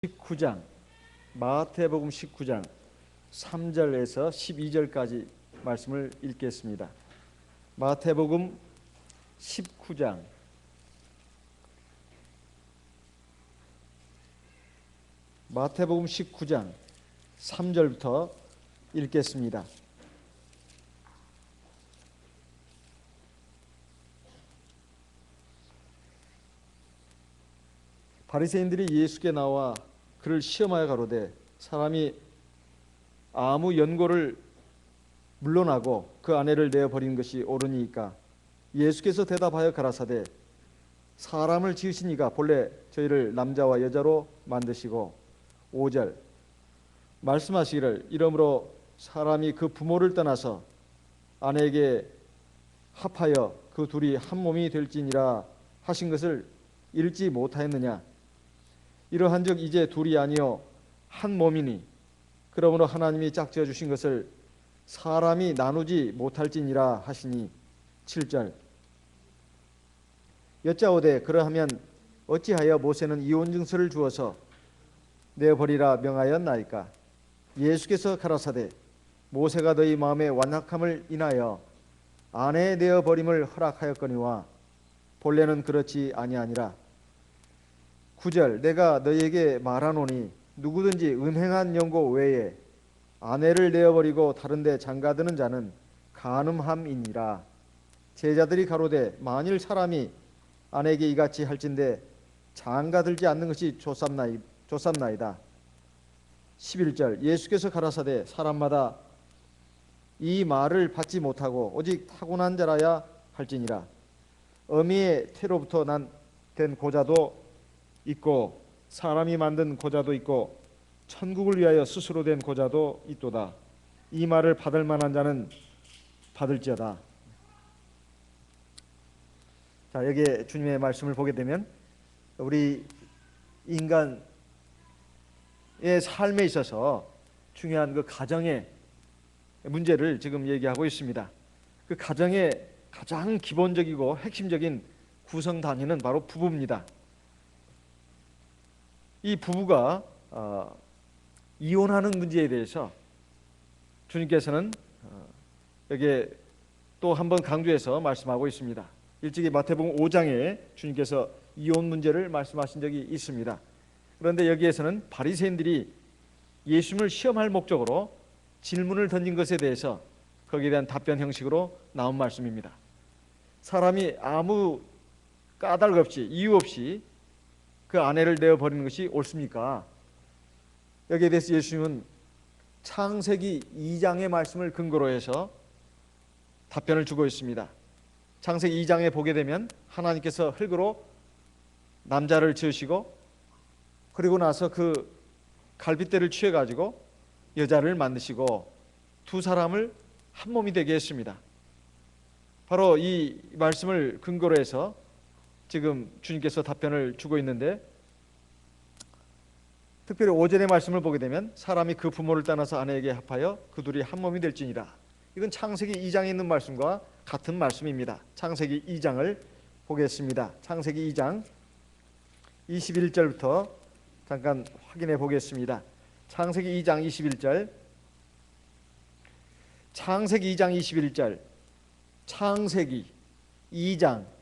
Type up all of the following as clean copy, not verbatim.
19장, 마태복음 19장 3절에서 12절까지 말씀을 읽겠습니다. 마태복음 19장 마태복음 19장 3절부터 읽겠습니다. 바리새인들이 예수께 나와 그를 시험하여 가로되 사람이 아무 연고를 물러나고 그 아내를 내어 버리는 것이 옳으니까? 예수께서 대답하여 가라사대 사람을 지으신 이가 본래 저희를 남자와 여자로 만드시고 5절 말씀하시기를 이러므로 사람이 그 부모를 떠나서 아내에게 합하여 그 둘이 한 몸이 될지니라 하신 것을 읽지 못하였느냐? 이러한즉 이제 둘이 아니요 한 몸이니 그러므로 하나님이 짝지어 주신 것을 사람이 나누지 못할지니라 하시니. 7절 여짜오되 그러하면 어찌하여 모세는 이혼 증서를 주어서 내어버리라 명하였나이까? 예수께서 가라사대 모세가 너희 마음의 완악함을 인하여 아내 내어버림을 허락하였거니와 본래는 그렇지 아니하니라. 9절 내가 너희에게 말하노니 누구든지 음행한 연고 외에 아내를 내어버리고 다른 데 장가드는 자는 간음함이니라. 제자들이 가로되 만일 사람이 아내에게 이같이 할진대 장가들지 않는 것이 좋삼나이다. 11절 예수께서 가라사대 사람마다 이 말을 받지 못하고 오직 타고난 자라야 할지니라. 어미의 태로부터 된 고자도 있고 사람이 만든 고자도 있고 천국을 위하여 스스로 된 고자도 있도다. 이 말을 받을 만한 자는 받을지어다. 자, 여기에 주님의 말씀을 보게 되면 우리 인간의 삶에 있어서 중요한 그 가정의 문제를 지금 얘기하고 있습니다. 그 가정의 가장 기본적이고 핵심적인 구성 단위는 바로 부부입니다. 이 부부가 이혼하는 문제에 대해서 주님께서는 여기에 또 한 번 강조해서 말씀하고 있습니다. 일찍이 마태복음 5장에 주님께서 이혼 문제를 말씀하신 적이 있습니다. 그런데 여기에서는 바리새인들이 예수님을 시험할 목적으로 질문을 던진 것에 대해서 거기에 대한 답변 형식으로 나온 말씀입니다. 사람이 아무 까닭 없이 이유 없이 그 아내를 내어버리는 것이 옳습니까? 여기에 대해서 예수님은 창세기 2장의 말씀을 근거로 해서 답변을 주고 있습니다. 창세기 2장에 보게 되면 하나님께서 흙으로 남자를 지으시고 그리고 나서 그 갈빗대를 취해가지고 여자를 만드시고 두 사람을 한 몸이 되게 했습니다. 바로 이 말씀을 근거로 해서 지금 주님께서 답변을 주고 있는데, 특별히 5절의 말씀을 보게 되면 사람이 그 부모를 떠나서 아내에게 합하여 그 둘이 한 몸이 될지니라. 이건 창세기 2장에 있는 말씀과 같은 말씀입니다. 창세기 2장을 보겠습니다. 창세기 2장 21절부터 잠깐 확인해 보겠습니다. 창세기 2장 21절 창세기 2장 21절 창세기 2장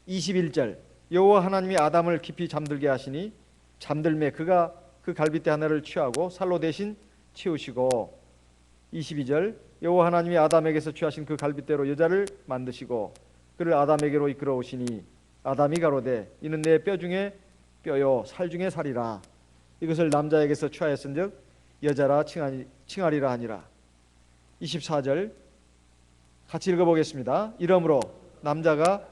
21절 여호와 하나님이 아담을 깊이 잠들게 하시니 잠들매 그가 그 갈빗대 하나를 취하고 살로 대신 치우시고 22절 여호와 하나님이 아담에게서 취하신 그 갈빗대로 여자를 만드시고 그를 아담에게로 이끌어 오시니 아담이 가로되 이는 내 뼈 중에 뼈요 살 중에 살이라. 이것을 남자에게서 취하였은즉 여자라 칭하리라 하니라. 24절 같이 읽어보겠습니다. 이러므로 남자가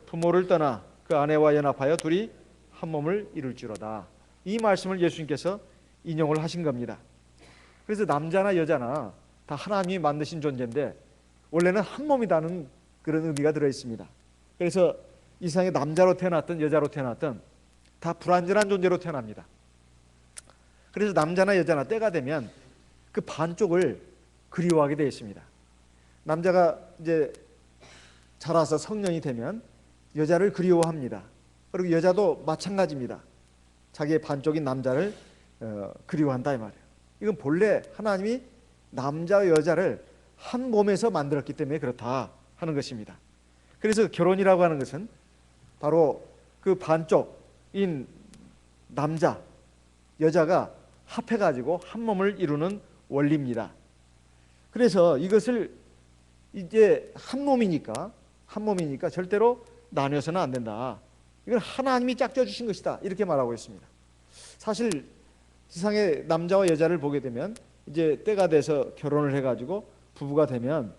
부모를 떠나 그 아내와 연합하여 둘이 한 몸을 이룰지로다. 이 말씀을 예수님께서 인용을 하신 겁니다. 그래서 남자나 여자나 다 하나님이 만드신 존재인데 원래는 한 몸이라는 그런 의미가 들어있습니다. 그래서 이 세상에 남자로 태어났든 여자로 태어났든 다 불완전한 존재로 태어납니다. 그래서 남자나 여자나 때가 되면 그 반쪽을 그리워하게 되어 있습니다. 남자가 이제 자라서 성년이 되면 여자를 그리워합니다. 그리고 여자도 마찬가지입니다. 자기의 반쪽인 남자를 그리워한다 이 말이에요. 이건 본래 하나님이 남자와 여자를 한 몸에서 만들었기 때문에 그렇다 하는 것입니다. 그래서 결혼이라고 하는 것은 바로 그 반쪽인 남자, 여자가 합해가지고 한 몸을 이루는 원리입니다. 그래서 이것을 이제 한 몸이니까 절대로 나뉘어서는 안 된다. 이건 하나님이 짝져 주신 것이다. 이렇게 말하고 있습니다. 사실 세상에 남자와 여자를 보게 되면 이제 때가 돼서 결혼을 해가지고 부부가 되면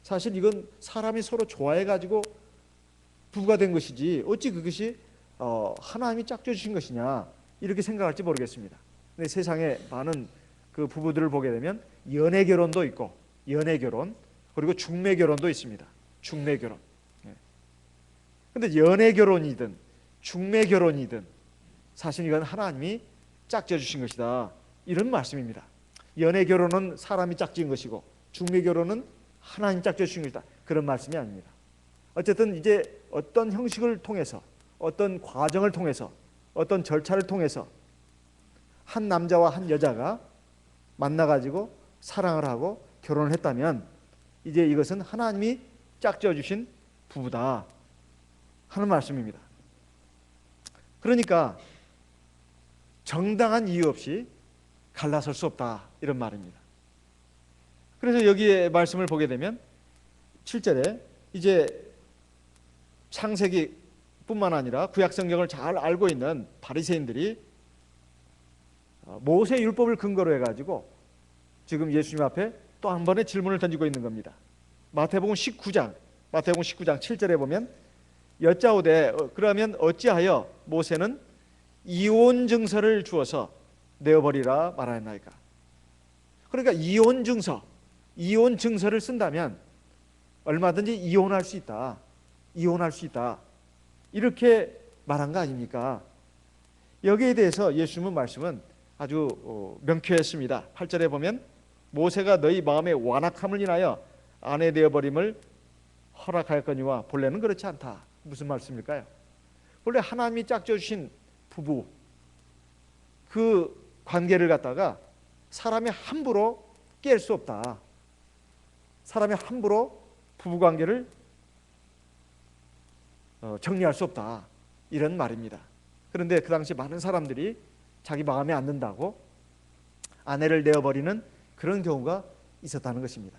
사실 이건 사람이 서로 좋아해가지고 부부가 된 것이지 어찌 그것이 하나님이 짝져 주신 것이냐 이렇게 생각할지 모르겠습니다. 근데 세상에 많은 그 부부들을 보게 되면 연애 결혼도 있고 연애 결혼 그리고 중매 결혼도 있습니다. 중매 결혼. 근데 연애 결혼이든 중매 결혼이든 사실 이건 하나님이 짝져 주신 것이다. 이런 말씀입니다. 연애 결혼은 사람이 짝지은 것이고 중매 결혼은 하나님 짝져 주신 것이다. 그런 말씀이 아닙니다. 어쨌든 이제 어떤 형식을 통해서 어떤 과정을 통해서 어떤 절차를 통해서 한 남자와 한 여자가 만나가지고 사랑을 하고 결혼을 했다면 이제 이것은 하나님이 짝지어 주신 부부다 하는 말씀입니다. 그러니까 정당한 이유 없이 갈라설 수 없다 이런 말입니다. 그래서 여기에 말씀을 보게 되면 7절에 이제 창세기뿐만 아니라 구약 성경을 잘 알고 있는 바리새인들이 모세 율법을 근거로 해가지고 지금 예수님 앞에 또 한 번의 질문을 던지고 있는 겁니다. 마태복음 19장 7절에 보면 여짜오되 그러면 어찌하여 모세는 이혼 증서를 주어서 내어버리라 말하였나이까. 그러니까 이혼 증서를 쓴다면 얼마든지 이혼할 수 있다 이렇게 말한 거 아닙니까? 여기에 대해서 예수님의 말씀은 아주 명쾌했습니다. 8절에 보면 모세가 너희 마음의 완악함을 인하여 아내 되어버림을 허락하였거니와 본래는 그렇지 않다. 무슨 말씀일까요? 본래 하나님이 짝져 주신 부부 그 관계를 갖다가 사람이 함부로 깰 수 없다. 사람이 함부로 부부 관계를 정리할 수 없다. 이런 말입니다. 그런데 그 당시 많은 사람들이 자기 마음에 안 든다고 아내를 내어버리는 그런 경우가 있었다는 것입니다.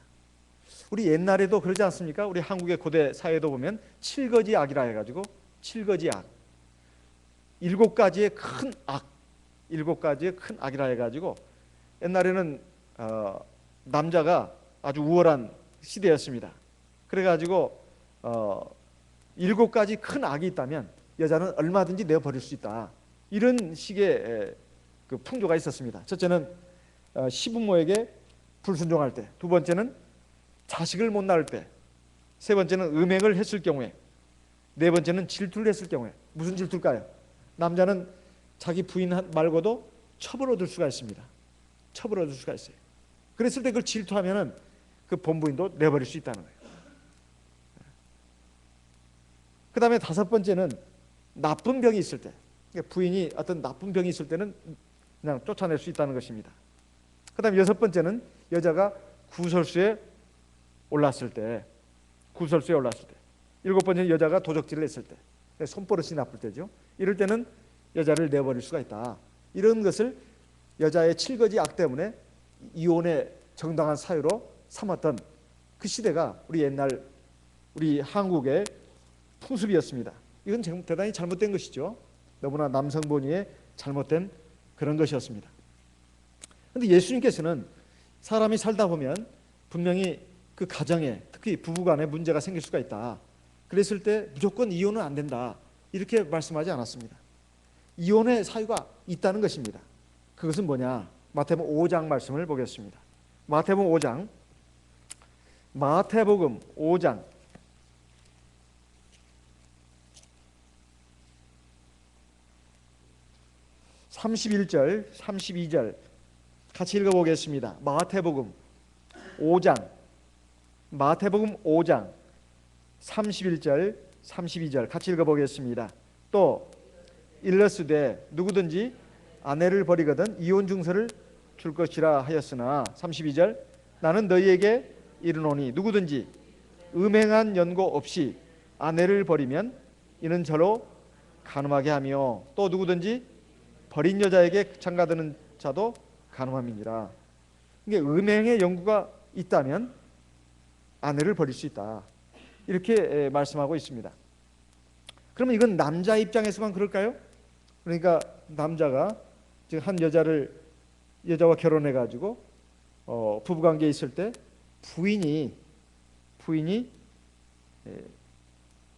우리 옛날에도 그러지 않습니까? 우리 한국의 고대 사회도 보면 7거지악이라 해가지고 7거지악 7가지의 큰 악이라 해가지고 옛날에는 남자가 아주 우월한 시대였습니다. 그래가지고 7가지 큰 악이 있다면 여자는 얼마든지 내어버릴 수 있다. 이런 식의 그 풍조가 있었습니다. 첫째는 시부모에게 불순종할 때, 두 번째는 자식을 못 낳을 때, 세 번째는 음행을 했을 경우에, 네 번째는 질투를 했을 경우에. 무슨 질투일까요? 남자는 자기 부인 말고도 첩을 얻을 수가 있습니다. 첩을 얻을 수가 있어요. 그랬을 때 그걸 질투하면은 그 본부인도 내버릴 수 있다는 거예요. 그 다음에 다섯 번째는 나쁜 병이 있을 때, 부인이 어떤 나쁜 병이 있을 때는 그냥 쫓아낼 수 있다는 것입니다. 그 다음에 여섯 번째는 여자가 구설수에 올랐을 때, 일곱 번째는 여자가 도적질을 했을 때, 손버릇이 나쁠 때죠. 이럴 때는 여자를 내버릴 수가 있다. 이런 것을 여자의 7거지 악 때문에 이혼의 정당한 사유로 삼았던 그 시대가 우리 한국의 풍습이었습니다. 이건 대단히 잘못된 것이죠. 너무나 남성본위의 잘못된 그런 것이었습니다. 그런데 예수님께서는 사람이 살다 보면 분명히 그 가정에 특히 부부간에 문제가 생길 수가 있다. 그랬을 때 무조건 이혼은 안 된다. 이렇게 말씀하지 않았습니다. 이혼의 사유가 있다는 것입니다. 그것은 뭐냐? 마태복음 5장 말씀을 보겠습니다. 마태복음 5장 31절, 32절 같이 읽어보겠습니다. 마태복음 5장 31절, 32절 같이 읽어보겠습니다. 또 일러스되 누구든지 아내를 버리거든 이혼 증서를 줄 것이라 하였으나 32절 나는 너희에게 이르노니 누구든지 음행한 연고 없이 아내를 버리면 이는 저로 간음하게 하며 또 누구든지 버린 여자에게 장가드는 자도 간음함이니라. 이게 음행의 연고가 있다면 아내를 버릴 수 있다. 이렇게 말씀하고 있습니다. 그러면 이건 남자 입장에서만 그럴까요? 그러니까 남자가 지금 한 여자와 결혼해 가지고 부부관계에 있을 때 부인이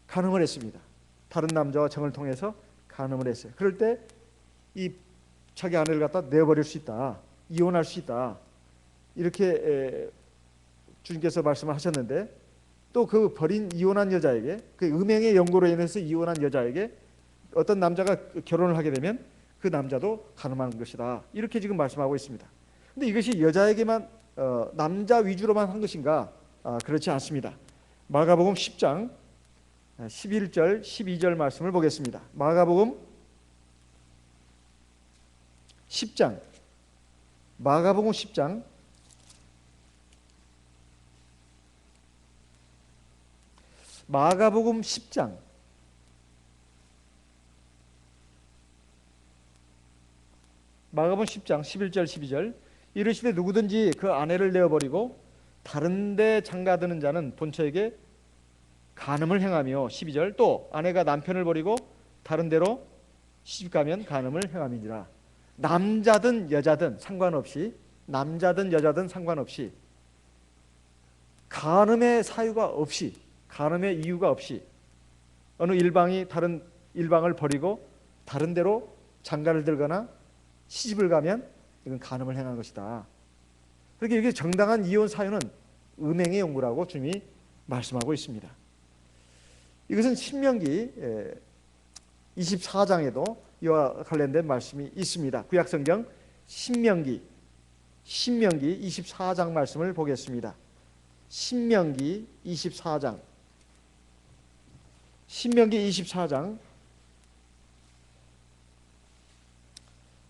간음을 했습니다. 다른 남자와 정을 통해서 간음을 했어요. 그럴 때 이 자기 아내를 갖다 내버릴 수 있다. 이혼할 수 있다. 이렇게 주님께서 말씀을 하셨는데 또 그 이혼한 여자에게 그 음행의 연고로 인해서 이혼한 여자에게 어떤 남자가 결혼을 하게 되면 그 남자도 간음하는 것이다. 이렇게 지금 말씀하고 있습니다. 근데 이것이 여자에게만 남자 위주로만 한 것인가? 그렇지 않습니다. 마가복음 10장 11절 12절 말씀을 보겠습니다. 마가복음 10장 마가복음 10장 11절 12절 이르시되 누구든지 그 아내를 내어버리고 다른 데 장가드는 자는 본처에게 간음을 행하며 12절 또 아내가 남편을 버리고 다른 데로 시집가면 간음을 행함이니라. 남자든 여자든 상관없이 간음의 사유가 없이 간음의 이유가 없이 어느 일방이 다른 일방을 버리고 다른 데로 장가를 들거나 시집을 가면 이건 간음을 행한 것이다. 그렇게 이게 정당한 이혼 사유는 음행의 연고라고 주님이 말씀하고 있습니다. 이것은 신명기 24장에도 이와 관련된 말씀이 있습니다. 구약성경 신명기 24장 말씀을 보겠습니다. 신명기 24장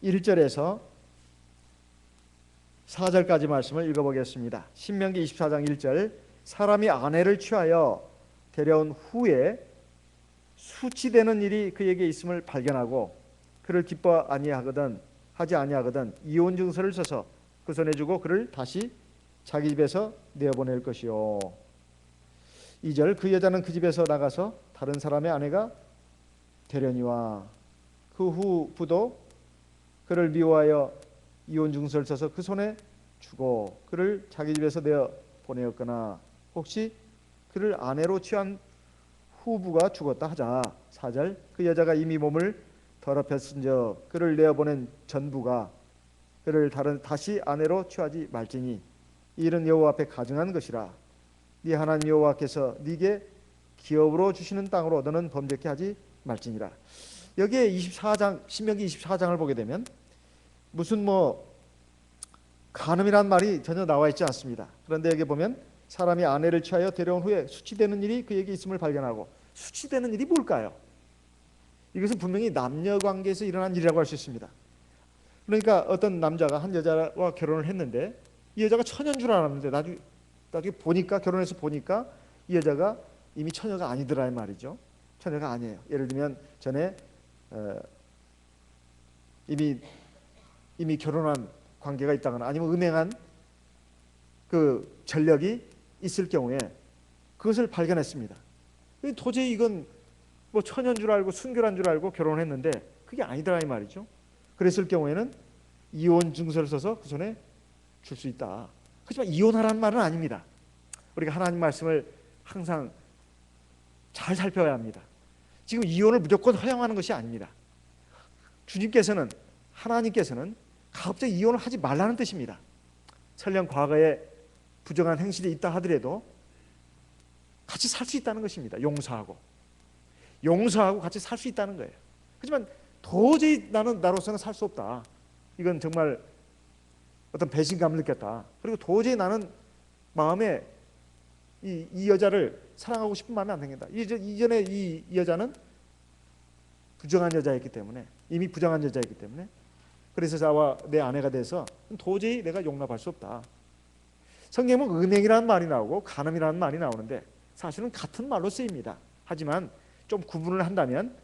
1절에서 4절까지 말씀을 읽어보겠습니다. 신명기 24장 1절 사람이 아내를 취하여 데려온 후에 수치되는 일이 그에게 있음을 발견하고 그를 기뻐 하지 아니하거든 이혼 증서를 써서 그 손에 주고 그를 다시 자기 집에서 내어보낼 것이요. 2절 그 여자는 그 집에서 나가서 다른 사람의 아내가 되려니와 그 후 부도 그를 미워하여 이혼 증서를 써서 그 손에 주고 그를 자기 집에서 내어보내었거나 혹시 그를 아내로 취한 후부가 죽었다 하자. 4절 그 여자가 이미 몸을 더럽혔은즉 그를 내어보낸 전부가 그를 다시 아내로 취하지 말지니 이 일은 여호와 앞에 가증한 것이라. 네 하나님 여호와께서 네게 기업으로 주시는 땅으로 너는 범죄케 하지 말지니라. 여기에 24장 신명기 24장을 보게 되면 무슨 간음이란 말이 전혀 나와 있지 않습니다. 그런데 여기 보면 사람이 아내를 취하여 데려온 후에 수치되는 일이 그에게 있음을 발견하고 수치되는 일이 뭘까요? 이것은 분명히 남녀 관계에서 일어난 일이라고 할 수 있습니다. 그러니까 어떤 남자가 한 여자와 결혼을 했는데 이 여자가 처녀인 줄 알았는데 나중에 보니까 결혼해서 보니까 이 여자가 이미 처녀가 아니더라 이 말이죠. 처녀가 아니에요. 예를 들면 전에 이미 결혼한 관계가 있다거나 아니면 음행한 그 전력이 있을 경우에 그것을 발견했습니다. 도저히 이건 처녀인 줄 알고 순결한 줄 알고 결혼했는데 그게 아니더라 이 말이죠. 그랬을 경우에는 이혼 증서를 써서 그 손에 줄 수 있다. 하지만 이혼하라는 말은 아닙니다. 우리가 하나님 말씀을 항상 잘 살펴야 합니다. 지금 이혼을 무조건 허용하는 것이 아닙니다. 하나님께서는 가급적 이혼을 하지 말라는 뜻입니다. 설령 과거에 부정한 행실이 있다 하더라도 같이 살 수 있다는 것입니다. 용서하고 같이 살 수 있다는 거예요. 하지만 도저히 나로서는 살 수 없다. 이건 정말 어떤 배신감을 느꼈다. 그리고 도저히 나는 마음에 이 여자를 사랑하고 싶은 마음이 안 생긴다. 이전에 이 여자는 이미 부정한 여자였기 때문에 그래서 나와 내 아내가 돼서 도저히 내가 용납할 수 없다. 성경은 음행이라는 말이 나오고 간음이라는 말이 나오는데 사실은 같은 말로 쓰입니다. 하지만 좀 구분을 한다면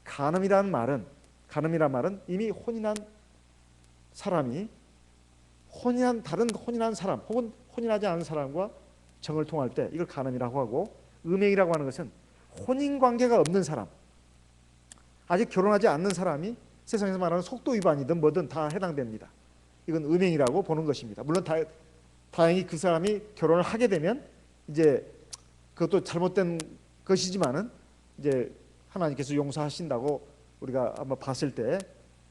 간음이라는 말은 이미 혼인한 사람이 다른 혼인한 사람 혹은 혼인하지 않은 사람과 정을 통할 때 이걸 간음이라고 하고, 음행이라고 하는 것은 혼인 관계가 없는 사람, 아직 결혼하지 않는 사람이 세상에서 말하는 속도 위반이든 뭐든 다 해당됩니다. 이건 음행이라고 보는 것입니다. 물론 다행히 그 사람이 결혼을 하게 되면 이제 그것도 잘못된 것이지만은 이제 하나님께서 용서하신다고 우리가 한번 봤을 때,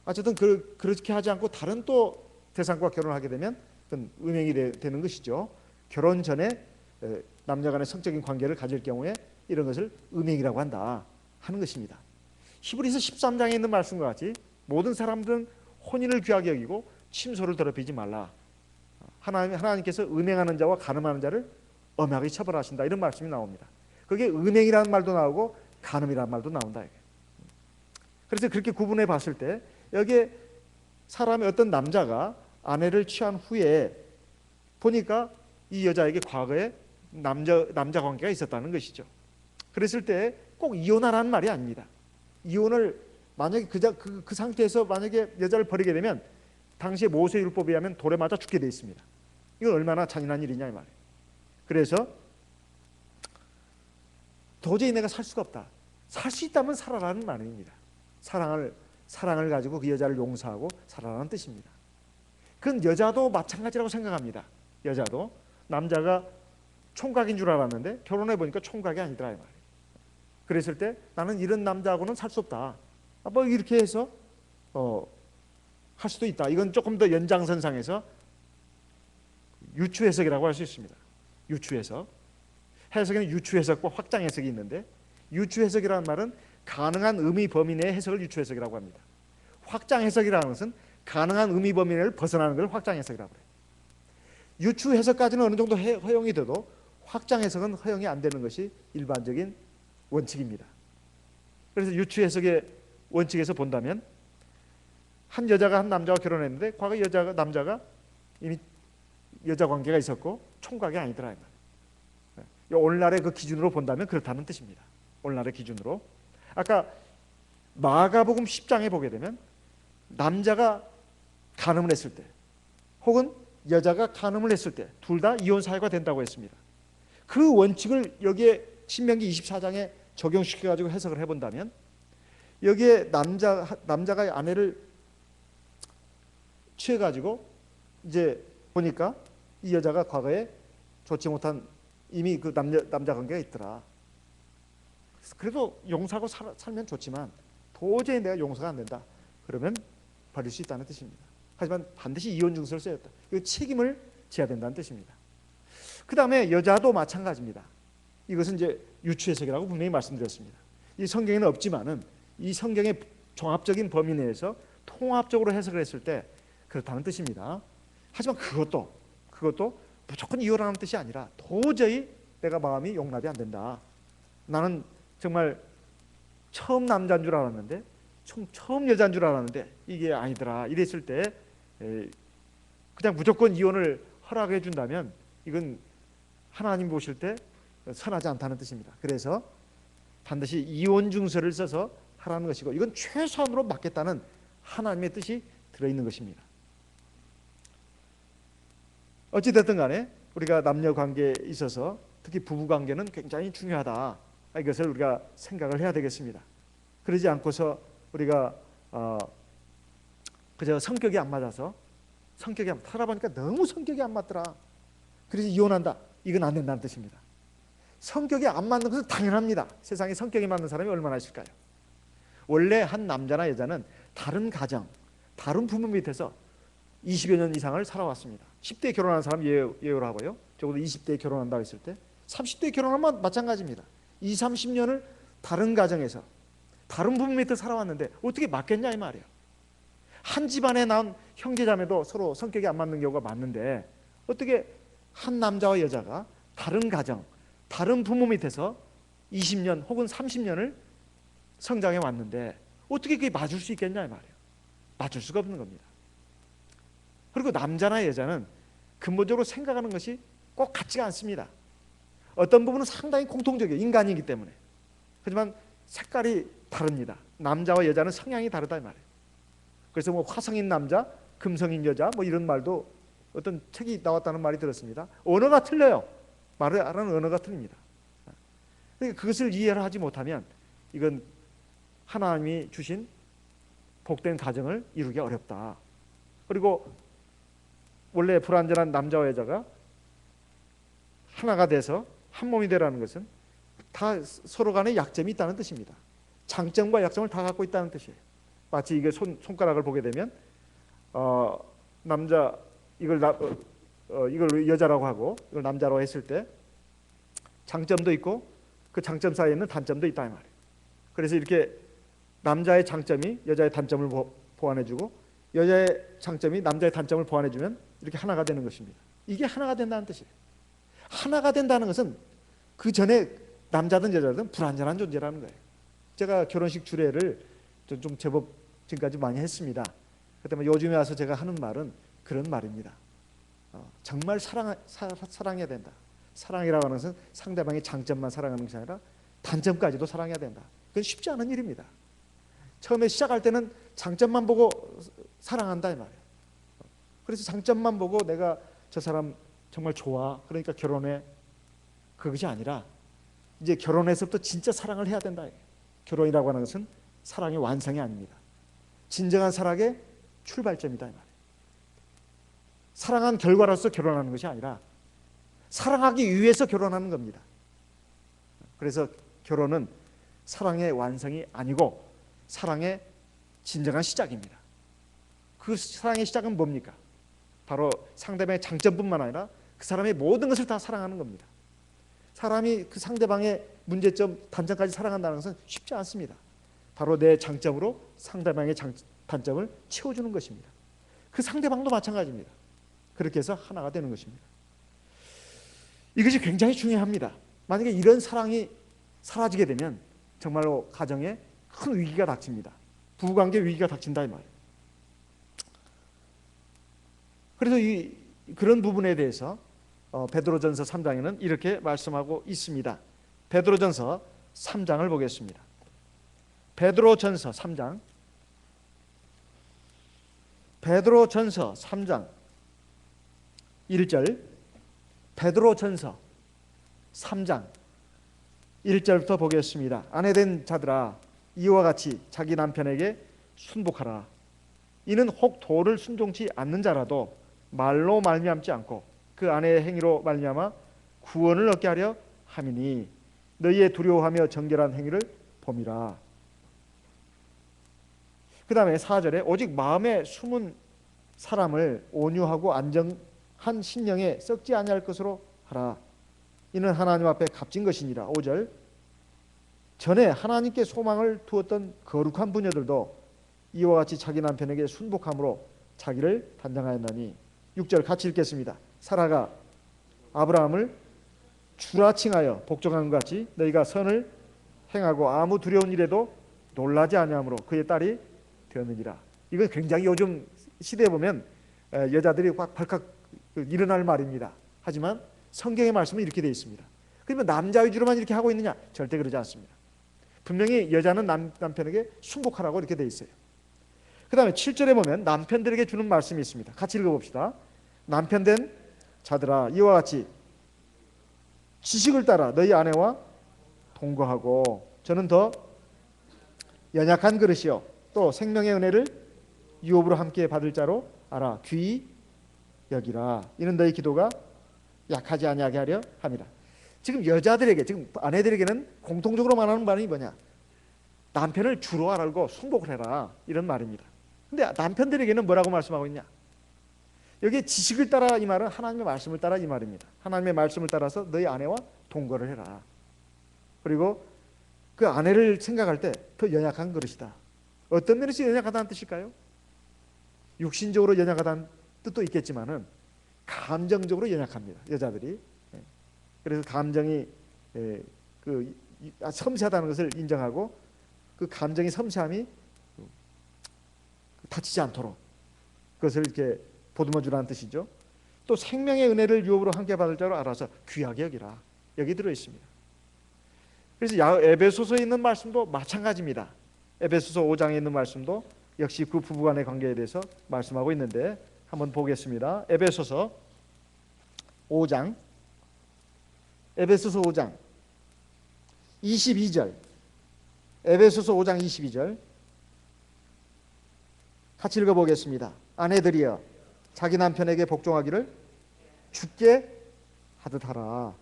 어쨌든 그렇게 하지 않고 다른 또 대상과 결혼하게 되면 그건 음행이 되는 것이죠. 결혼 전에 남녀 간의 성적인 관계를 가질 경우에 이런 것을 음행이라고 한다 하는 것입니다. 히브리서 13장에 있는 말씀과 같이 모든 사람들은 혼인을 귀하게 여기고 침소를 더럽히지 말라. 하나님께서 음행하는 자와 간음하는 자를 엄하게 처벌하신다, 이런 말씀이 나옵니다. 그게 음행이라는 말도 나오고 간음이라는 말도 나온다. 그래서 그렇게 구분해 봤을 때 여기에 사람의 어떤 남자가 아내를 취한 후에 보니까 이 여자에게 과거에 남자 관계가 있었다는 것이죠. 그랬을 때 꼭 이혼하라는 말이 아닙니다. 이혼을 만약에 그 상태에서 만약에 여자를 버리게 되면 당시의 모세율법에 의하면 돌에 맞아 죽게 돼 있습니다. 이건 얼마나 잔인한 일이냐 이 말이에요. 그래서 도저히 내가 살 수가 없다. 살 수 있다면 살아라는 말입니다. 사랑을 가지고 그 여자를 용서하고 살아라는 뜻입니다. 그건 여자도 마찬가지라고 생각합니다. 여자도 남자가 총각인 줄 알았는데 결혼해 보니까 총각이 아니더라 이 말이에요. 그랬을 때 나는 이런 남자하고는 살 수 없다. 뭐 이렇게 해서 할 수도 있다. 이건 조금 더 연장선상에서 유추해석이라고 할 수 있습니다. 유추해석. 해석에는 유추해석과 확장해석이 있는데, 유추해석이라는 말은 가능한 의미 범위 내의 해석을 유추해석이라고 합니다. 확장해석이라는 것은 가능한 의미 범위 내를 벗어나는 걸 확장해석이라고 해요. 유추해석까지는 어느 정도 허용이 돼도 확장해석은 허용이 안 되는 것이 일반적인 원칙입니다. 그래서 유추해석의 원칙에서 본다면 한 여자가 한 남자와 결혼했는데 과거 남자가 이미 여자 관계가 있었고 총각이 아니더라. 오늘날의 그 기준으로 본다면 그렇다는 뜻입니다. 오늘날의 기준으로. 아까 마가복음 10장에 보게 되면 남자가 간음을 했을 때 혹은 여자가 간음을 했을 때 둘 다 이혼 사유가 된다고 했습니다. 그 원칙을 여기에 신명기 24장에 적용시켜가지고 해석을 해본다면 여기에 남자가 아내를 취해가지고 이제 보니까 이 여자가 과거에 좋지 못한 이미 그 남자 관계가 있더라. 그래도 용서하고 살면 좋지만 도저히 내가 용서가 안 된다. 그러면 버릴 수 있다는 뜻입니다. 하지만 반드시 이혼 증서를 써야 했다. 이 책임을 져야 된다는 뜻입니다. 그 다음에 여자도 마찬가지입니다. 이것은 이제 유추해석이라고 분명히 말씀드렸습니다. 이 성경에는 없지만은 이 성경의 종합적인 범위 내에서 통합적으로 해석을 했을 때 그렇다는 뜻입니다. 하지만 그것도 무조건 이혼하는 뜻이 아니라 도저히 내가 마음이 용납이 안 된다. 나는 정말 처음 남자인 줄 알았는데 처음 여자인 줄 알았는데 이게 아니더라. 이랬을 때 그냥 무조건 이혼을 허락해 준다면 이건 하나님 보실 때 선하지 않다는 뜻입니다. 그래서 반드시 이혼 증서를 써서 하라는 것이고 이건 최소한으로 막겠다는 하나님의 뜻이 들어있는 것입니다. 어찌됐든 간에 우리가 남녀 관계에 있어서 특히 부부 관계는 굉장히 중요하다. 이것을 우리가 생각을 해야 되겠습니다. 그러지 않고서 우리가 그저 성격이 안 맞아서 살아보니까 너무 성격이 안 맞더라. 그래서 이혼한다. 이건 안 된다는 뜻입니다. 성격이 안 맞는 것은 당연합니다. 세상에 성격이 맞는 사람이 얼마나 있을까요? 원래 한 남자나 여자는 다른 가정, 다른 부모 밑에서 20여 년 이상을 살아왔습니다. 10대에 결혼한 사람 예외로 하고요. 적어도 20대에 결혼한다고 했을 때 30대에 결혼하면 마찬가지입니다. 20, 30년을 다른 가정에서 다른 부모 밑에 살아왔는데 어떻게 맞겠냐 이 말이에요. 한 집안에 나온 형제자매도 서로 성격이 안 맞는 경우가 많은데 어떻게 한 남자와 여자가 다른 가정, 다른 부모 밑에서 20년 혹은 30년을 성장해 왔는데 어떻게 그게 맞을 수 있겠냐 이 말이에요. 맞을 수가 없는 겁니다. 그리고 남자나 여자는 근본적으로 생각하는 것이 꼭 같지가 않습니다. 어떤 부분은 상당히 공통적이에요. 인간이기 때문에. 하지만 색깔이 다릅니다. 남자와 여자는 성향이 다르다 이 말이에요. 그래서 뭐 화성인 남자, 금성인 여자 뭐 이런 말도 어떤 책이 나왔다는 말이 들었습니다. 언어가 틀려요. 말을 하는 언어가 틀립니다. 그러니까 그것을 이해를 하지 못하면 이건 하나님이 주신 복된 가정을 이루기 어렵다. 그리고 원래 불완전한 남자와 여자가 하나가 돼서 한 몸이 되라는 것은 다 서로 간에 약점이 있다는 뜻입니다. 장점과 약점을 다 갖고 있다는 뜻이에요. 마치 이게 손가락을 보게 되면 남자 이걸 이걸 여자라고 하고 이걸 남자라고 했을 때 장점도 있고 그 장점 사이에 있는 단점도 있다 이 말이에요. 그래서 이렇게 남자의 장점이 여자의 단점을 보완해주고 여자의 장점이 남자의 단점을 보완해주면 이렇게 하나가 되는 것입니다. 이게 하나가 된다는 뜻이에요. 하나가 된다는 것은 그 전에 남자든 여자든 불완전한 존재라는 거예요. 제가 결혼식 주례를 좀 제법 지금까지 많이 했습니다. 그때 요즘에 와서 제가 하는 말은 그런 말입니다. 정말 사랑해야 된다. 사랑이라고 하는 것은 상대방의 장점만 사랑하는 것이 아니라 단점까지도 사랑해야 된다. 그건 쉽지 않은 일입니다. 처음에 시작할 때는 장점만 보고 사랑한다 이 말이에요. 그래서 장점만 보고 내가 저 사람 정말 좋아, 그러니까 결혼해, 그것이 아니라 이제 결혼해서부터 진짜 사랑을 해야 된다. 결혼이라고 하는 것은 사랑의 완성이 아닙니다. 진정한 사랑의 출발점이다 이 말이에요. 사랑한 결과로서 결혼하는 것이 아니라 사랑하기 위해서 결혼하는 겁니다. 그래서 결혼은 사랑의 완성이 아니고 사랑의 진정한 시작입니다. 그 사랑의 시작은 뭡니까? 바로 상대방의 장점뿐만 아니라 그 사람의 모든 것을 다 사랑하는 겁니다. 사람이 그 상대방의 문제점, 단점까지 사랑한다는 것은 쉽지 않습니다. 바로 내 장점으로 상대방의 단점을 채워주는 것입니다. 그 상대방도 마찬가지입니다. 그렇게 해서 하나가 되는 것입니다. 이것이 굉장히 중요합니다. 만약에 이런 사랑이 사라지게 되면 정말로 가정에 큰 위기가 닥칩니다. 부부관계 위기가 닥친다 이 말이에요. 그래서 그런 부분에 대해서 베드로전서 3장에는 이렇게 말씀하고 있습니다. 베드로전서 3장을 보겠습니다. 베드로전서 3장 베드로전서 3장 1절 베드로전서 3장 1절부터 보겠습니다. 아내된 자들아 이와 같이 자기 남편에게 순복하라. 이는 혹 도를 순종치 않는 자라도 말로 말미암지 않고 그 아내의 행위로 말미암아 구원을 얻게 하려 함이니 너희의 두려워하며 정결한 행위를 봄이라. 그 다음에 4절에 오직 마음에 숨은 사람을 온유하고 안정한 심령에 썩지 아니할 것으로 하라. 이는 하나님 앞에 값진 것이니라. 5절 전에 하나님께 소망을 두었던 거룩한 부녀들도 이와 같이 자기 남편에게 순복함으로 자기를 단장하였나니. 6절 같이 읽겠습니다. 사라가 아브라함을 주라 칭하여 복종한 것 같이 너희가 선을 행하고 아무 두려운 일에도 놀라지 아니하므로 그의 딸이 되었느니라. 이건 굉장히 요즘 시대에 보면 여자들이 발칵 일어날 말입니다. 하지만 성경의 말씀은 이렇게 되어 있습니다. 그러면 남자 위주로만 이렇게 하고 있느냐? 절대 그러지 않습니다. 분명히 여자는 남편에게 순복하라고 이렇게 되어 있어요. 그 다음에 7절에 보면 남편들에게 주는 말씀이 있습니다. 같이 읽어봅시다. 남편된 자들아 이와 같이 지식을 따라 너희 아내와 동거하고 저는 더 연약한 그릇이요 또 생명의 은혜를 유업으로 함께 받을 자로 알아 귀히 여기라. 이는 너희 기도가 약하지 아니하게 하려 함이라. 지금 여자들에게 지금 아내들에게는 공통적으로 말하는 말이 뭐냐? 남편을 주로 알고 순복을 해라 이런 말입니다. 근데 남편들에게는 뭐라고 말씀하고 있냐? 여기 지식을 따라 이 말은 하나님의 말씀을 따라 이 말입니다. 하나님의 말씀을 따라서 너희 아내와 동거를 해라. 그리고 그 아내를 생각할 때 더 연약한 그릇이다. 어떤 면에서 연약하다는 뜻일까요? 육신적으로 연약하다는 뜻도 있겠지만은 감정적으로 연약합니다. 여자들이. 그래서 감정이 섬세하다는 것을 인정하고 그 감정의 섬세함이 다치지 않도록 그것을 이렇게 보듬어 주라는 뜻이죠. 또 생명의 은혜를 유업으로 함께 받을 자로 알아서 귀하게 여기라. 여기 들어 있습니다. 그래서 에베소서에 있는 말씀도 마찬가지입니다. 에베소서 5장에 있는 말씀도 역시 그 부부간의 관계에 대해서 말씀하고 있는데 한번 보겠습니다. 에베소서 5장 22절, 에베소서 5장 22절 같이 읽어보겠습니다. 아내들이여 자기 남편에게 복종하기를 주께 하듯 하라.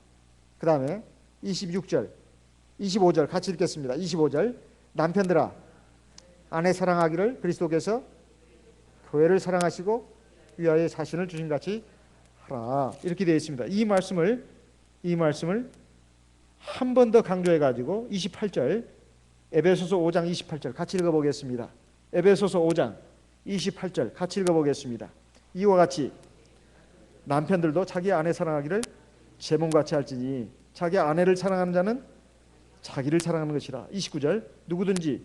그 다음에 26절 25절 같이 읽겠습니다. 25절 남편들아 아내 사랑하기를 그리스도께서 교회를 사랑하시고 위하여 자신을 주신같이 하라. 이렇게 되어 있습니다. 이 말씀을 한 번 더 강조해 가지고 28절 에베소서 5장 28절 같이 읽어보겠습니다. 에베소서 5장 28절 같이 읽어보겠습니다. 이와 같이 남편들도 자기 아내 사랑하기를 제 몸같이 할지니 자기 아내를 사랑하는 자는 자기를 사랑하는 것이라. 29절 누구든지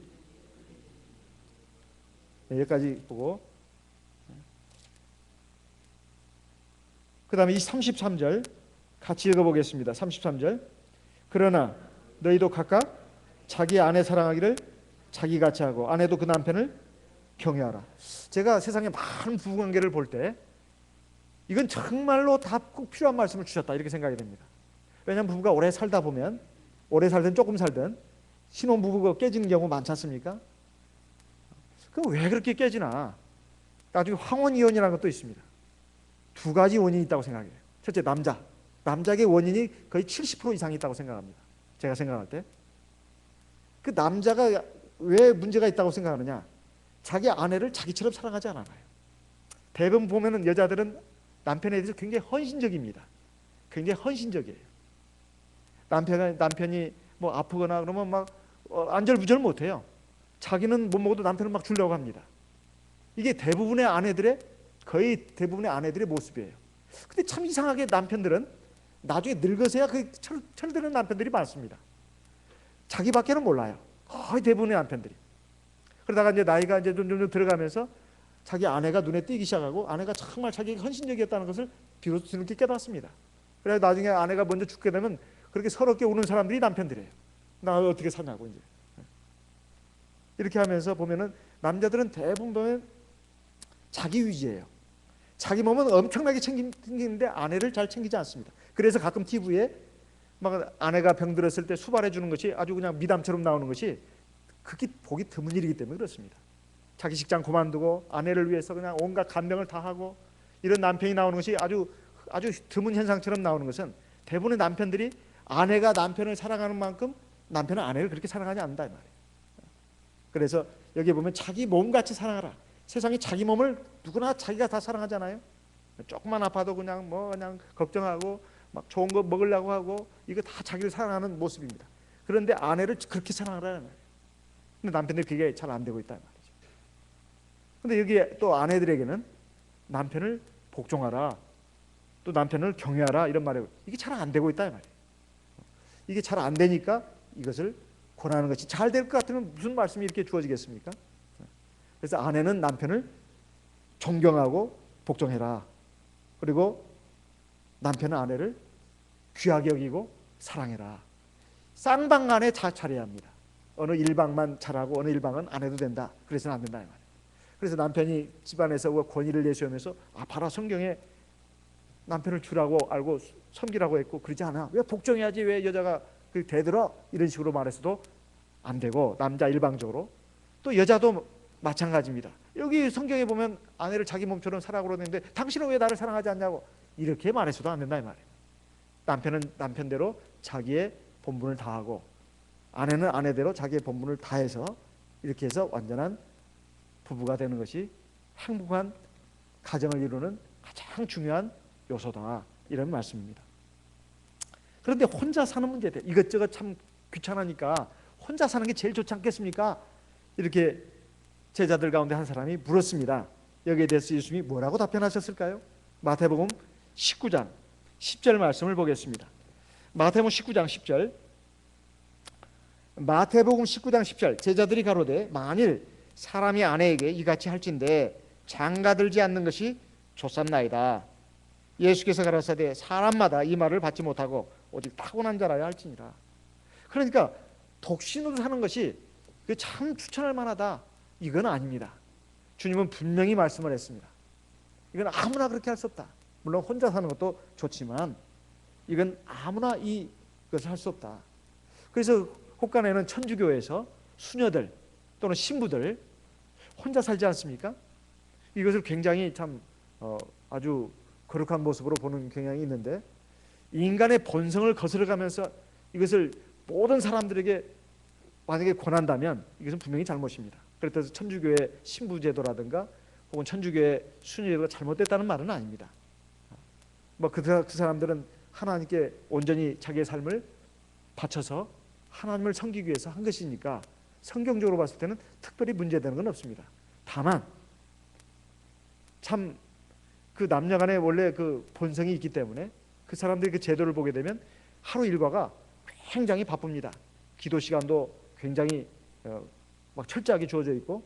여기까지 보고 그 다음에 이 33절 같이 읽어보겠습니다. 33절 그러나 너희도 각각 자기 아내 사랑하기를 자기같이 하고 아내도 그 남편을 경외하라. 제가 세상에 많은 부부관계를 볼 때 이건 정말로 다 꼭 필요한 말씀을 주셨다 이렇게 생각이 됩니다. 왜냐하면 부부가 오래 살다 보면 오래 살든 조금 살든 신혼부부가 깨지는 경우 많지 않습니까? 그럼 왜 그렇게 깨지나? 나중에 황혼이혼이라는 것도 있습니다. 두 가지 원인이 있다고 생각해요. 첫째 남자의 원인이 거의 70% 이상이 있다고 생각합니다. 제가 생각할 때 그 남자가 왜 문제가 있다고 생각하느냐? 자기 아내를 자기처럼 사랑하지 않아요. 대부분 보면은 여자들은 남편에 대해서 굉장히 헌신적입니다. 굉장히 헌신적이에요. 남편이 뭐 아프거나 그러면 막 안절부절 못해요. 자기는 못 먹어도 남편은 막 주려고 합니다. 이게 거의 대부분의 아내들의 모습이에요. 근데 참 이상하게 남편들은 나중에 늙어서야 그 철드는 남편들이 많습니다. 자기밖에는 몰라요. 거의 대부분의 남편들이. 그러다가 이제 나이가 이제 좀 들어가면서 자기 아내가 눈에 띄기 시작하고 아내가 정말 자기가 헌신적이었다는 것을 비로소 뒤늦게 깨닫습니다. 그래서 나중에 아내가 먼저 죽게 되면 그렇게 서럽게 우는 사람들이 남편들이에요. 나 어떻게 사냐고 이제. 이렇게 하면서 보면은 남자들은 대부분 보면 자기 위주예요. 자기 몸은 엄청나게 챙기는데 아내를 잘 챙기지 않습니다. 그래서 가끔 TV에 막 아내가 병들었을 때 수발해 주는 것이 아주 그냥 미담처럼 나오는 것이 그게 보기 드문 일이기 때문에 그렇습니다. 자기 직장 그만두고 아내를 위해서 그냥 온갖 간병을 다 하고 이런 남편이 나오는 것이 아주 드문 현상처럼 나오는 것은 대부분의 남편들이 아내가 남편을 사랑하는 만큼 남편은 아내를 그렇게 사랑하지 않는다 이 말이에요. 그래서 여기 보면 자기 몸같이 사랑하라. 세상에 자기 몸을 누구나 자기가 다 사랑하잖아요. 조금만 아파도 그냥 걱정하고 막 좋은 거 먹으려고 하고 이거 다 자기를 사랑하는 모습입니다. 그런데 아내를 그렇게 사랑하라는 말이에요. 근데 남편들이 그게 잘 안 되고 있다 말이죠. 근데 여기 또 아내들에게는 남편을 복종하라, 또 남편을 경외하라 이런 말이에요. 이게 잘 안 되고 있다 말이에요. 이게 잘 안 되니까 이것을 권하는 것이 잘 될 것 같으면 무슨 말씀이 이렇게 주어지겠습니까? 그래서 아내는 남편을 존경하고 복종해라. 그리고 남편은 아내를 귀하게 여기고 사랑해라. 쌍방간에 잘해야 합니다. 어느 일방만 잘하고 어느 일방은 안 해도 된다. 그래서는 안 된다 이 말이에요. 그래서 남편이 집안에서 권위를 내세우면서 봐라 성경에 남편을 주라고 알고 섬기라고 했고 그러지 않아. 왜 복종해야지 왜 여자가 대들어? 이런 식으로 말해서도 안 되고 남자 일방적으로 또 여자도 마찬가지입니다. 여기 성경에 보면 아내를 자기 몸처럼 사랑하고 그러는데 당신은 왜 나를 사랑하지 않냐고 이렇게 말해서도 안 된다 이 말이에요. 남편은 남편대로 자기의 본분을 다하고 아내는 아내대로 자기의 본분을 다해서 이렇게 해서 완전한 부부가 되는 것이 행복한 가정을 이루는 가장 중요한 요소다 이런 말씀입니다. 그런데 혼자 사는 문제에 대해 이것저것 참 귀찮으니까 혼자 사는 게 제일 좋지 않겠습니까? 이렇게 제자들 가운데 한 사람이 물었습니다. 여기에 대해서 예수님이 뭐라고 답변하셨을까요? 마태복음 19장 10절 말씀을 보겠습니다. 마태복음 19장 10절 마태복음 19장 10절 제자들이 가로되 만일 사람이 아내에게 이같이 할진대 장가들지 않는 것이 좋삼나이다. 예수께서 가라사대 사람마다 이 말을 받지 못하고 오직 타고난 자라야 할지니라. 그러니까 독신으로 사는 것이 참 추천할 만하다, 이건 아닙니다. 주님은 분명히 말씀을 했습니다. 이건 아무나 그렇게 할 수 없다. 물론 혼자 사는 것도 좋지만 이건 아무나 이것을 할 수 없다. 그래서 혹간에는 천주교에서 수녀들 또는 신부들 혼자 살지 않습니까? 이것을 굉장히 참 아주 거룩한 모습으로 보는 경향이 있는데, 인간의 본성을 거스르가면서 이것을 모든 사람들에게 만약에 권한다면 이것은 분명히 잘못입니다. 그래서 천주교의 신부제도라든가 혹은 천주교의 순위제도가 잘못됐다는 말은 아닙니다. 그 사람들은 하나님께 온전히 자기의 삶을 바쳐서 하나님을 섬기기 위해서 한 것이니까 성경적으로 봤을 때는 특별히 문제되는 건 없습니다. 다만 참 그 남녀간에 원래 그 본성이 있기 때문에 그 사람들이 그 제도를 보게 되면 하루 일과가 굉장히 바쁩니다. 기도 시간도 굉장히 막 철저하게 주어져 있고,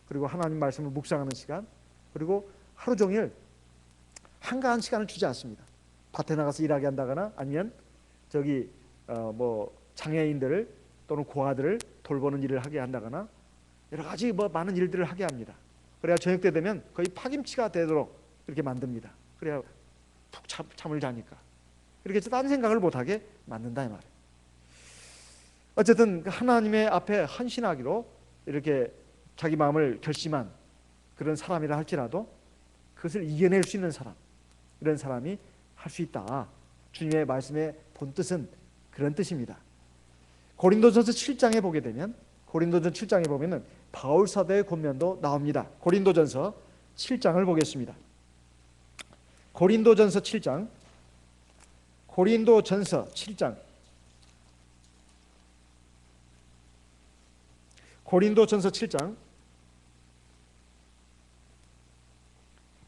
그리고 하나님 말씀을 묵상하는 시간, 그리고 하루 종일 한가한 시간을 주지 않습니다. 밭에 나가서 일하게 한다거나 아니면 저기 뭐 장애인들을 또는 고아들을 돌보는 일을 하게 한다거나 여러 가지 많은 일들을 하게 합니다. 그래야 저녁 때 되면 거의 파김치가 되도록 이렇게 만듭니다. 그래야 푹 잠을 자니까. 이렇게 해서 딴 생각을 못하게 만든다 이 말이에요. 어쨌든 하나님의 앞에 헌신하기로 이렇게 자기 마음을 결심한 그런 사람이라 할지라도 그것을 이겨낼 수 있는 사람, 이런 사람이 할 수 있다. 주님의 말씀의 본뜻은 그런 뜻입니다. 고린도전서 7장에 보게 되면, 고린도전 7장에 보면은 바울 사도의 권면도 나옵니다. 고린도전서 7장을 보겠습니다. 고린도전서 7장, 고린도전서 7장, 고린도전서 7장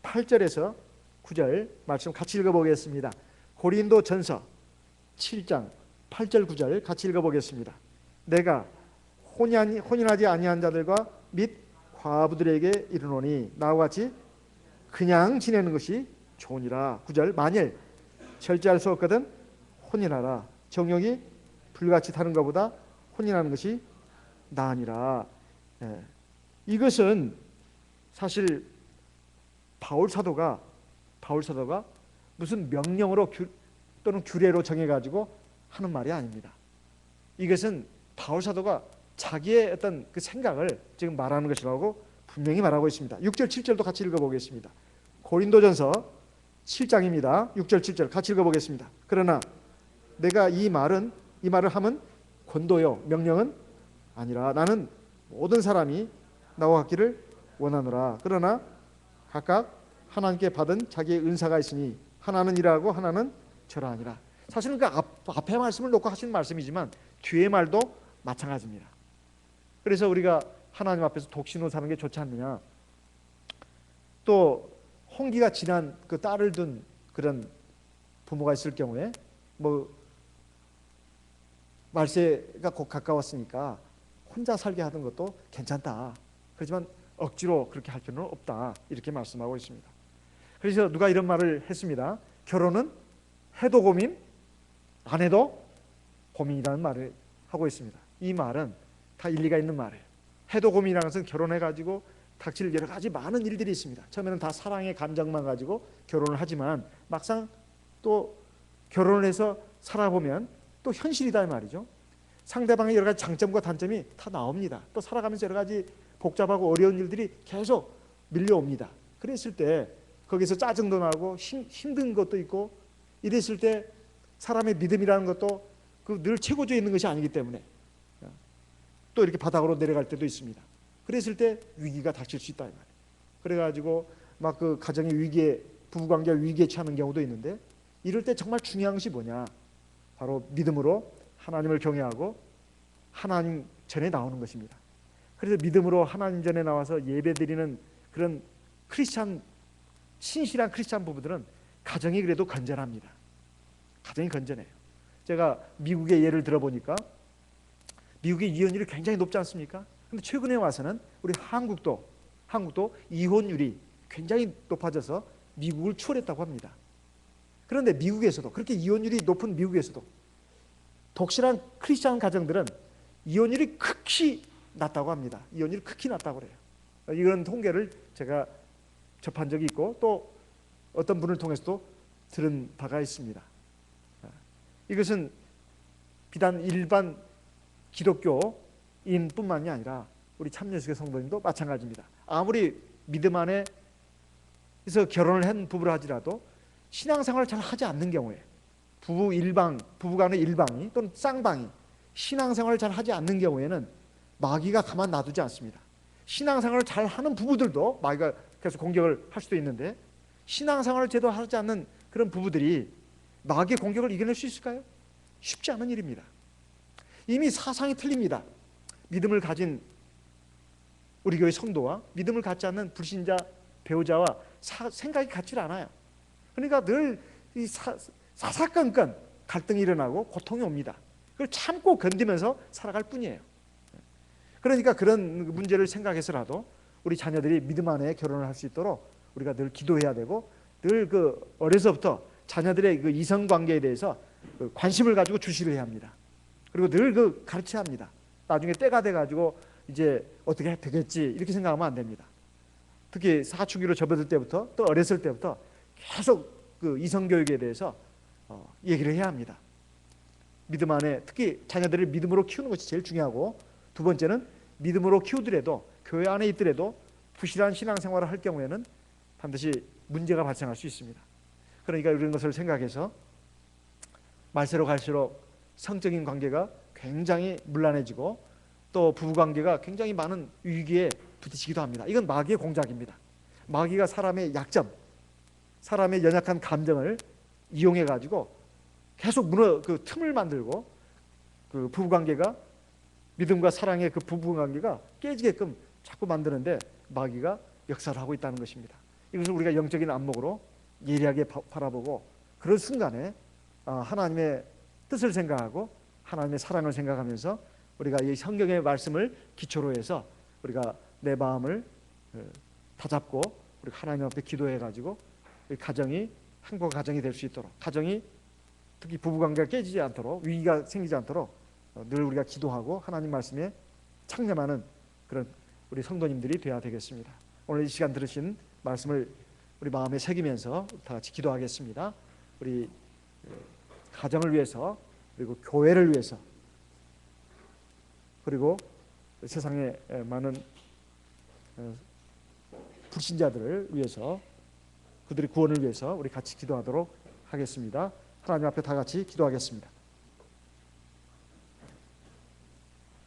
8절에서 9절 말씀 같이 읽어보겠습니다. 고린도전서 7장 8절 9절 같이 읽어보겠습니다. 내가 혼인하지 아니한 자들과 및 과부들에게 이르노니 나와 같이 그냥 지내는 것이 좋으니라. 9절 만일 절제할 수 없거든 혼인하라. 정욕이 불같이 타는 것보다 혼인하는 것이 나으니라. 이것은 사실 바울 사도가 무슨 명령으로 또는 규례로 정해가지고 하는 말이 아닙니다. 이것은 바울 사도가 자기의 어떤 그 생각을 지금 말하는 것이라고 분명히 말하고 있습니다. 6절 7절도 같이 읽어보겠습니다. 고린도전서 7장입니다. 6절 7절 같이 읽어보겠습니다. 그러나 내가 이 말을 하면 권도요 명령은 아니라 나는 모든 사람이 나와 같기를 원하노라. 그러나 각각 하나님께 받은 자기의 은사가 있으니 하나는 이라고 하나는 저라하니라. 사실은 그 앞에 말씀을 놓고 하신 말씀이지만 뒤에 말도 마찬가지입니다. 그래서 우리가 하나님 앞에서 독신으로 사는 게 좋지 않느냐. 또 홍기가 지난 그 딸을 둔 그런 부모가 있을 경우에 말세가 곧 가까웠으니까 혼자 살게 하는 것도 괜찮다. 그렇지만 억지로 그렇게 할 필요는 없다. 이렇게 말씀하고 있습니다. 그래서 누가 이런 말을 했습니다. 결혼은 해도 고민, 안 해도 고민이라는 말을 하고 있습니다. 이 말은 다 일리가 있는 말이에요. 해도 고민이라는 것은 결혼해가지고 닥칠 여러 가지 많은 일들이 있습니다. 처음에는 다 사랑의 감정만 가지고 결혼을 하지만 막상 또 결혼을 해서 살아보면 또 현실이다 이 말이죠. 상대방의 여러 가지 장점과 단점이 다 나옵니다. 또 살아가면서 여러 가지 복잡하고 어려운 일들이 계속 밀려옵니다. 그랬을 때 거기서 짜증도 나고 힘든 것도 있고, 이랬을 때 사람의 믿음이라는 것도 그 늘 최고조에 있는 것이 아니기 때문에 또 이렇게 바닥으로 내려갈 때도 있습니다. 그랬을 때 위기가 닥칠 수 있다 이 말이에요. 그래가지고 막 그 가정의 위기에, 부부관계가 위기에 처하는 경우도 있는데, 이럴 때 정말 중요한 것이 뭐냐, 바로 믿음으로 하나님을 경외하고 하나님 전에 나오는 것입니다. 그래서 믿음으로 하나님 전에 나와서 예배드리는 그런 신실한 크리스찬 부부들은 가정이 그래도 건전합니다. 가정이 건전해요. 제가 미국의 예를 들어보니까 미국의 이혼율이 굉장히 높지 않습니까? 근데 최근에 와서는 우리 한국도 이혼율이 굉장히 높아져서 미국을 추월했다고 합니다. 그런데 미국에서도, 그렇게 이혼율이 높은 미국에서도 독실한 크리스찬 가정들은 이혼율이 극히 낮다고 합니다. 이혼율이 극히 낮다고 그래요. 이런 통계를 제가 접한 적이 있고 또 어떤 분을 통해서도 들은 바가 있습니다. 이것은 비단 일반 기독교인뿐만이 아니라 우리 참여수교 성도님도 마찬가지입니다. 아무리 믿음 안에서 결혼을 한 부부라 하지라도 신앙생활을 잘 하지 않는 경우에, 부부간의 일방이 또는 쌍방이 신앙생활을 잘 하지 않는 경우에는 마귀가 가만 놔두지 않습니다. 신앙생활을 잘 하는 부부들도 마귀가 계속 공격을 할 수도 있는데, 신앙생활을 제대로 하지 않는 그런 부부들이 마귀의 공격을 이겨낼 수 있을까요? 쉽지 않은 일입니다. 이미 사상이 틀립니다. 믿음을 가진 우리 교회 성도와 믿음을 갖지 않는 불신자 배우자와 생각이 같지 않아요. 그러니까 늘 이 사사건건 갈등이 일어나고 고통이 옵니다. 그걸 참고 견디면서 살아갈 뿐이에요. 그러니까 그런 문제를 생각해서라도 우리 자녀들이 믿음 안에 결혼을 할 수 있도록 우리가 늘 기도해야 되고, 늘 어려서부터 자녀들의 이성관계에 대해서 관심을 가지고 주시를 해야 합니다. 그리고 늘 가르쳐야 합니다. 나중에 때가 돼가지고 이제 어떻게 되겠지 이렇게 생각하면 안 됩니다. 특히 사춘기로 접어들 때부터 또 어렸을 때부터 계속 이성교육에 대해서 얘기를 해야 합니다. 믿음 안에 특히 자녀들을 믿음으로 키우는 것이 제일 중요하고, 두 번째는 믿음으로 키우더라도 교회 안에 있더라도 부실한 신앙생활을 할 경우에는 반드시 문제가 발생할 수 있습니다. 그러니까 이런 것을 생각해서 말세로 갈수록 성적인 관계가 굉장히 문란해지고 또 부부관계가 굉장히 많은 위기에 부딪히기도 합니다. 이건 마귀의 공작입니다. 마귀가 사람의 약점, 사람의 연약한 감정을 이용해 가지고 계속 틈을 만들고 부부관계가, 믿음과 사랑의 부부관계가 깨지게끔 자꾸 만드는데 마귀가 역사를 하고 있다는 것입니다. 이것을 우리가 영적인 안목으로 예리하게 바라보고, 그런 순간에 하나님의 뜻을 생각하고 하나님의 사랑을 생각하면서 우리가 이 성경의 말씀을 기초로 해서 우리가 내 마음을 다잡고 우리 하나님 앞에 기도해 가지고 가정이 행복한 가정이 될 수 있도록, 가정이 특히 부부관계가 깨지지 않도록, 위기가 생기지 않도록 늘 우리가 기도하고 하나님 말씀에 창념하는 그런 우리 성도님들이 되어야 되겠습니다. 오늘 이 시간 들으신 말씀을 우리 마음에 새기면서 다 같이 기도하겠습니다. 우리 가정을 위해서, 그리고 교회를 위해서, 그리고 세상에 많은 불신자들을 위해서, 그들의 구원을 위해서 우리 같이 기도하도록 하겠습니다. 하나님 앞에 다 같이 기도하겠습니다.